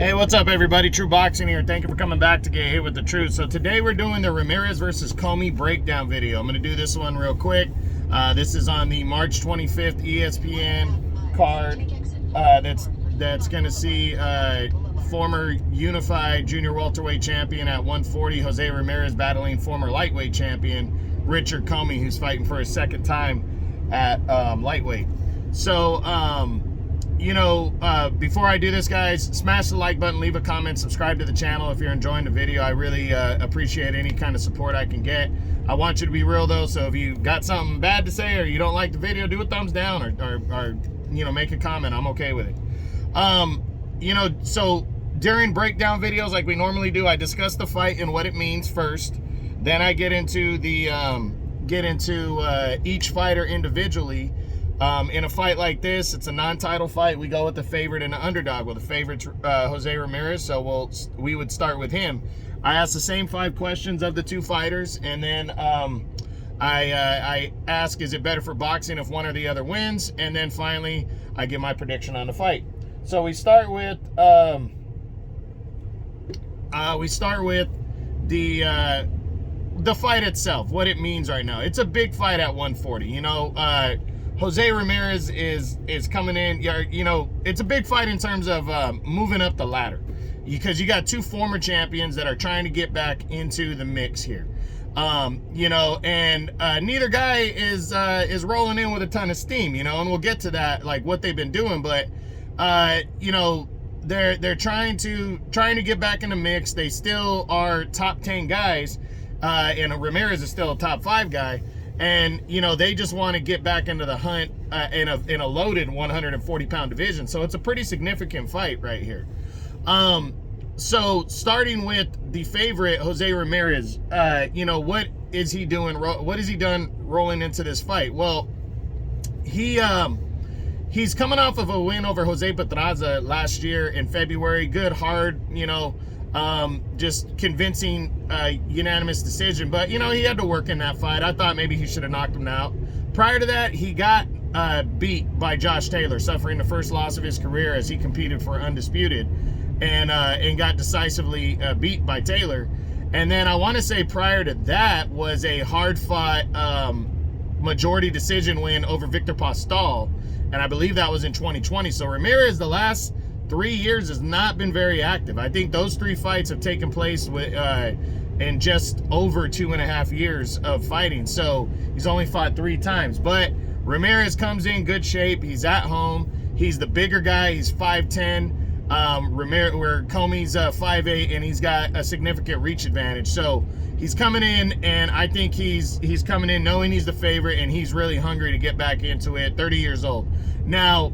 Hey, what's up, everybody? True Boxing here. Thank you for coming back to get hit with the truth. So today we're doing the Ramirez versus Commey breakdown video. I'm going to do this one real quick. This is on the March 25th ESPN card. That's going to see former unified junior welterweight champion at 140, Jose Ramirez, battling former lightweight champion Richard Commey, who's fighting for his second time at lightweight. So, before I do this, guys, smash the like button, leave a comment, subscribe to the channel if you're enjoying the video. I really appreciate any kind of support I can get. I want you to be real, though, so if you got something bad to say or you don't like the video, do a thumbs down or make a comment. I'm okay with it. So during breakdown videos like we normally do, I discuss the fight and what it means first. Then I get into each fighter individually. In a fight like this, it's a non-title fight. We go with the favorite and the underdog. Well, the favorite's Jose Ramirez, so we would start with him. I ask the same 5 questions of the 2 fighters, and then I ask, is it better for boxing if one or the other wins? And then finally, I give my prediction on the fight. So we start with the fight itself, what it means right now. It's a big fight at 140. Jose Ramirez is coming in, it's a big fight in terms of moving up the ladder, because you got 2 former champions that are trying to get back into the mix here. Neither guy is rolling in with a ton of steam, and we'll get to that, like what they've been doing, but they're trying to get back in the mix. They still are top 10 guys, and Ramirez is still a top 5 guy. And, they just want to get back into the hunt in a loaded 140-pound division. So it's a pretty significant fight right here. So starting with the favorite, Jose Ramirez, what is he doing? What has he done rolling into this fight? Well, he's coming off of a win over Jose Pedraza last year in February. Good, hard, just convincing unanimous decision, but he had to work in that fight. I thought maybe he should have knocked him out. Prior to that, he got beat by Josh Taylor, suffering the first loss of his career as he competed for undisputed, and got decisively beat by Taylor. And then I want to say prior to that was a hard-fought majority decision win over Victor Postal, and I believe that was in 2020. So Ramirez, the last 3 years, has not been very active. I think those 3 fights have taken place in just over 2.5 years of fighting. So he's only fought 3 times. But Ramirez comes in good shape. He's at home. He's the bigger guy. He's 5'10". Where Commey's 5'8", and he's got a significant reach advantage. So he's coming in, and I think he's coming in knowing he's the favorite, and he's really hungry to get back into it. 30 years old. Now,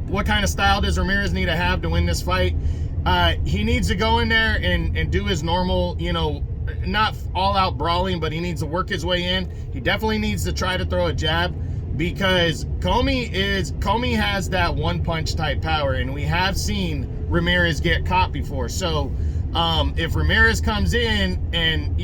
what kind of style does Ramirez need to have to win this fight? He needs to go in there and do his normal, not all out brawling, but he needs to work his way in. He definitely needs to try to throw a jab, because Commey has that one punch type power, and we have seen Ramirez get caught before. So if Ramirez comes in and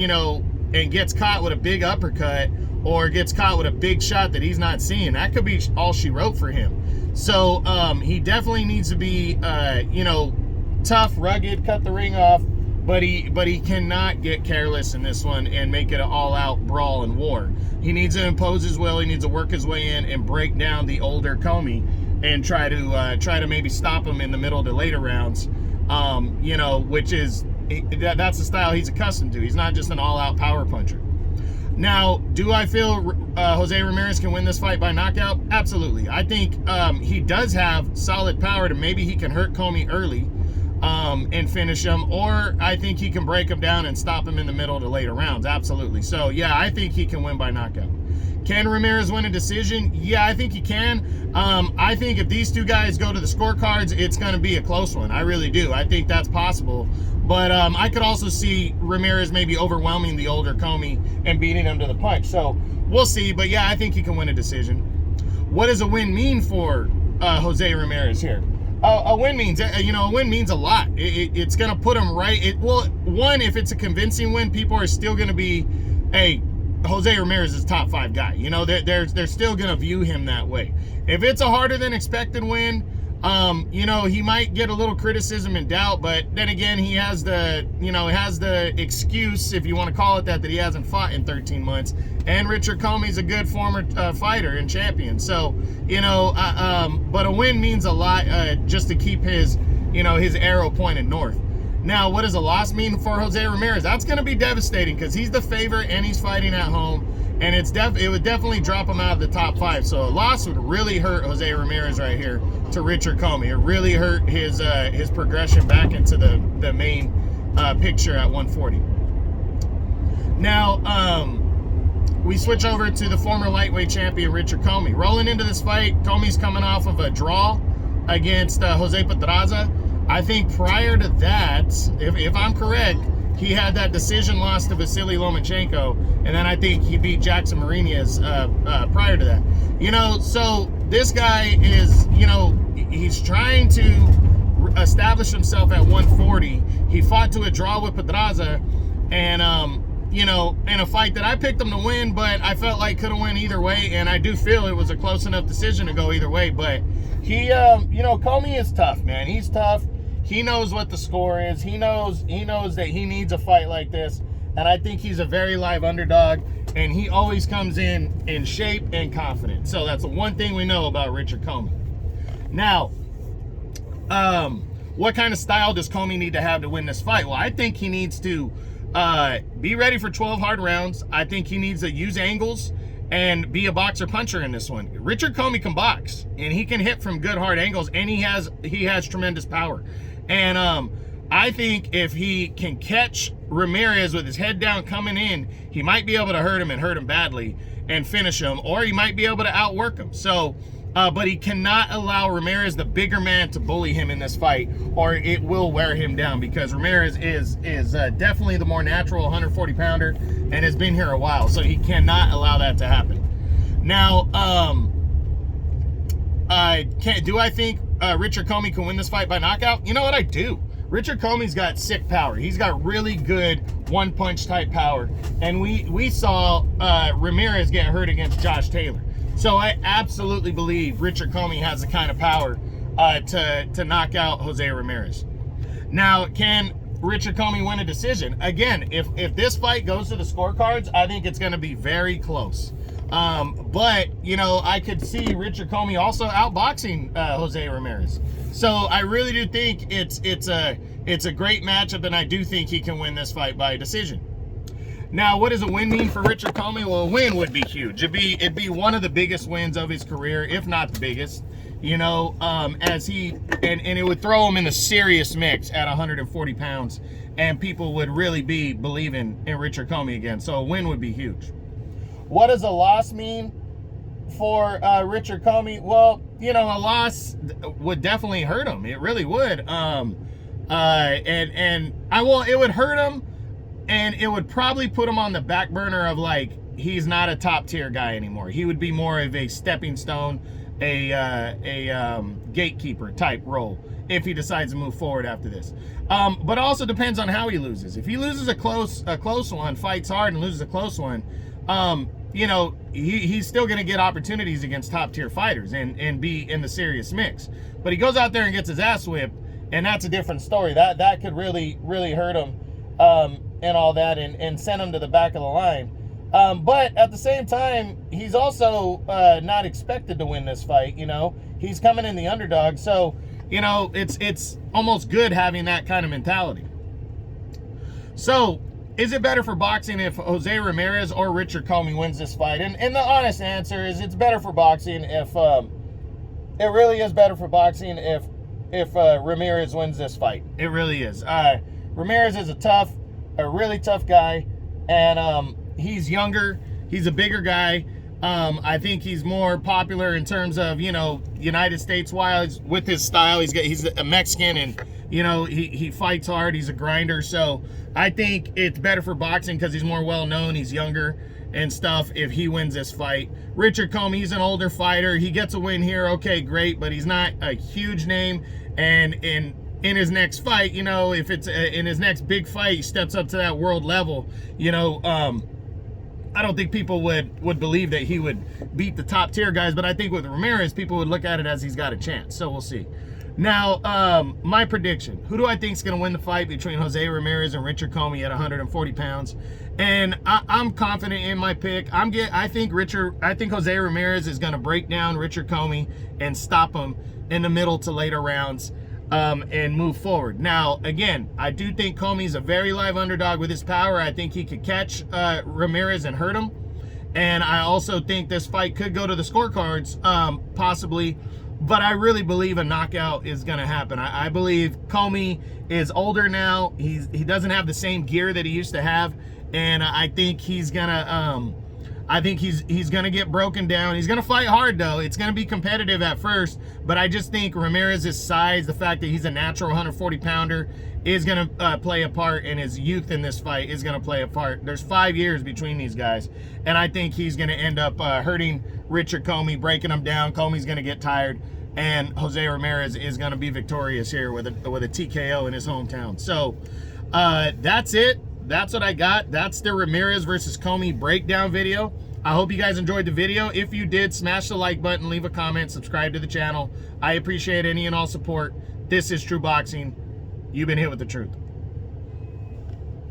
gets caught with a big uppercut, or gets caught with a big shot that he's not seeing, that could be all she wrote for him. So he definitely needs to be tough, rugged, cut the ring off, but he cannot get careless in this one and make it an all-out brawl and war. He needs to impose his will. He needs to work his way in and break down the older Commey and try to maybe stop him in the middle of the later rounds. Which is that's the style he's accustomed to. He's not just an all-out power puncher. Now, do I feel Jose Ramirez can win this fight by knockout? Absolutely. I think he does have solid power to maybe he can hurt Commey early and finish him, or I think he can break him down and stop him in the middle of the later rounds. Absolutely. So, yeah, I think he can win by knockout. Can Ramirez win a decision? Yeah, I think he can. I think if these 2 guys go to the scorecards, it's going to be a close one. I really do. I think that's possible. But I could also see Ramirez maybe overwhelming the older Commey and beating him to the punch. So we'll see. But, yeah, I think he can win a decision. What does a win mean for Jose Ramirez here? A win means, a win means a lot. It's going to put him right. One, if it's a convincing win, people are still going to be, hey, Jose Ramirez is top 5 guy. They're still going to view him that way. If it's a harder than expected win, You know, he might get a little criticism and doubt, but then again, he has the excuse, if you want to call it that he hasn't fought in 13 months. And Richard Commey's a good former fighter and champion. So, you know, but a win means a lot just to keep his arrow pointed north. Now, what does a loss mean for Jose Ramirez? That's going to be devastating because he's the favorite and he's fighting at home. And it would definitely drop him out of the top 5. So a loss would really hurt Jose Ramirez right here to Richard Commey. It really hurt his progression back into the main picture at 140. Now, we switch over to the former lightweight champion, Richard Commey. Rolling into this fight, Commey's coming off of a draw against Jose Pedraza. I think prior to that, if I'm correct, he had that decision loss to Vasily Lomachenko, and then I think he beat Jackson Marinez prior to that. You know, so this guy is, you know, he's trying to establish himself at 140. He fought to a draw with Pedraza, and, you know, in a fight that I picked him to win, but I felt like could have went either way, and I do feel it was a close enough decision to go either way. But he, you know, Commey is tough, man. He's tough. He knows what the score is. He knows that he needs a fight like this. And I think he's a very live underdog. And he always comes in shape and confident. So that's the one thing we know about Richard Commey. Now, what kind of style does Commey need to have to win this fight? Well, I think he needs to be ready for 12 hard rounds. I think he needs to use angles and be a boxer puncher in this one. Richard Commey can box, and he can hit from good hard angles, and he has tremendous power. And I think if he can catch Ramirez with his head down coming in, he might be able to hurt him and hurt him badly and finish him, or he might be able to outwork him. So, but he cannot allow Ramirez, the bigger man, to bully him in this fight, or it will wear him down, because Ramirez is definitely the more natural 140-pounder and has been here a while, so he cannot allow that to happen. Now, do I think Richard Commey can win this fight by knockout? You know what? I do. Richard Commey's got sick power. He's got really good one-punch type power. And we saw Ramirez get hurt against Josh Taylor. So I absolutely believe Richard Commey has the kind of power to knock out Jose Ramirez. Now, can Richard Commey win a decision? Again, if this fight goes to the scorecards, I think it's going to be very close. But, you know, I could see Richard Commey also outboxing Jose Ramirez. So I really do think it's a great matchup, and I do think he can win this fight by decision. Now, what does a win mean for Richard Commey? Well, a win would be huge. It'd be one of the biggest wins of his career, if not the biggest. You know, and it would throw him in a serious mix at 140 pounds, and people would really be believing in Richard Commey again. So a win would be huge. What does a loss mean for Richard Commey? Well, you know, a loss would definitely hurt him. It really would. It would hurt him, and it would probably put him on the back burner of, like, he's not a top tier guy anymore. He would be more of a stepping stone, a gatekeeper type role if he decides to move forward after this. But also depends on how he loses. If he loses a close one, fights hard and loses a close one, you know, he's still going to get opportunities against top tier fighters and be in the serious mix. But he goes out there and gets his ass whipped, and that's a different story. That could really, really hurt him and all that, and send him to the back of the line. But at the same time, he's also not expected to win this fight. You know, he's coming in the underdog, so, you know, it's almost good having that kind of mentality. So, is it better for boxing if Jose Ramirez or Richard Commey wins this fight? And the honest answer is it's better for boxing if it really is better for boxing if Ramirez wins this fight. It really is. Ramirez is a really tough guy, and he's younger. He's a bigger guy. I think he's more popular in terms of, you know, United States wise with his style. He's a Mexican, and, you know, he fights hard. He's a grinder. So I think it's better for boxing because he's more well known. He's younger and stuff if he wins this fight. Richard Commey, he's an older fighter. He gets a win here. Okay, great. But he's not a huge name. And in his next fight, you know, if it's in his next big fight, he steps up to that world level, you know, I don't think people would believe that he would beat the top tier guys, but I think with Ramirez, people would look at it as he's got a chance. So we'll see. Now, my prediction. Who do I think is going to win the fight between Jose Ramirez and Richard Commey at 140 pounds? And I'm confident in my pick. I think Jose Ramirez is going to break down Richard Commey and stop him in the middle to later rounds and move forward. Now, again, I do think Commey's a very live underdog with his power. I think he could catch Ramirez and hurt him. And I also think this fight could go to the scorecards, possibly. But I really believe a knockout is going to happen. I believe Commey is older now. He doesn't have the same gear that he used to have, and I think he's gonna he's gonna get broken down. He's gonna fight hard though. It's gonna be competitive at first, but I just think Ramirez's size, the fact that he's a natural 140 pounder, is gonna play a part, and his youth in this fight is gonna play a part. There's 5 years between these guys, and I think he's gonna end up hurting Richard Commey, breaking him down. Commey's gonna get tired, and Jose Ramirez is gonna be victorious here with a TKO in his hometown. So that's it. That's what I got. That's the Ramirez versus Commey breakdown video. I hope you guys enjoyed the video. If you did, smash the like button, leave a comment, subscribe to the channel. I appreciate any and all support. This is True Boxing. You've been hit with the truth.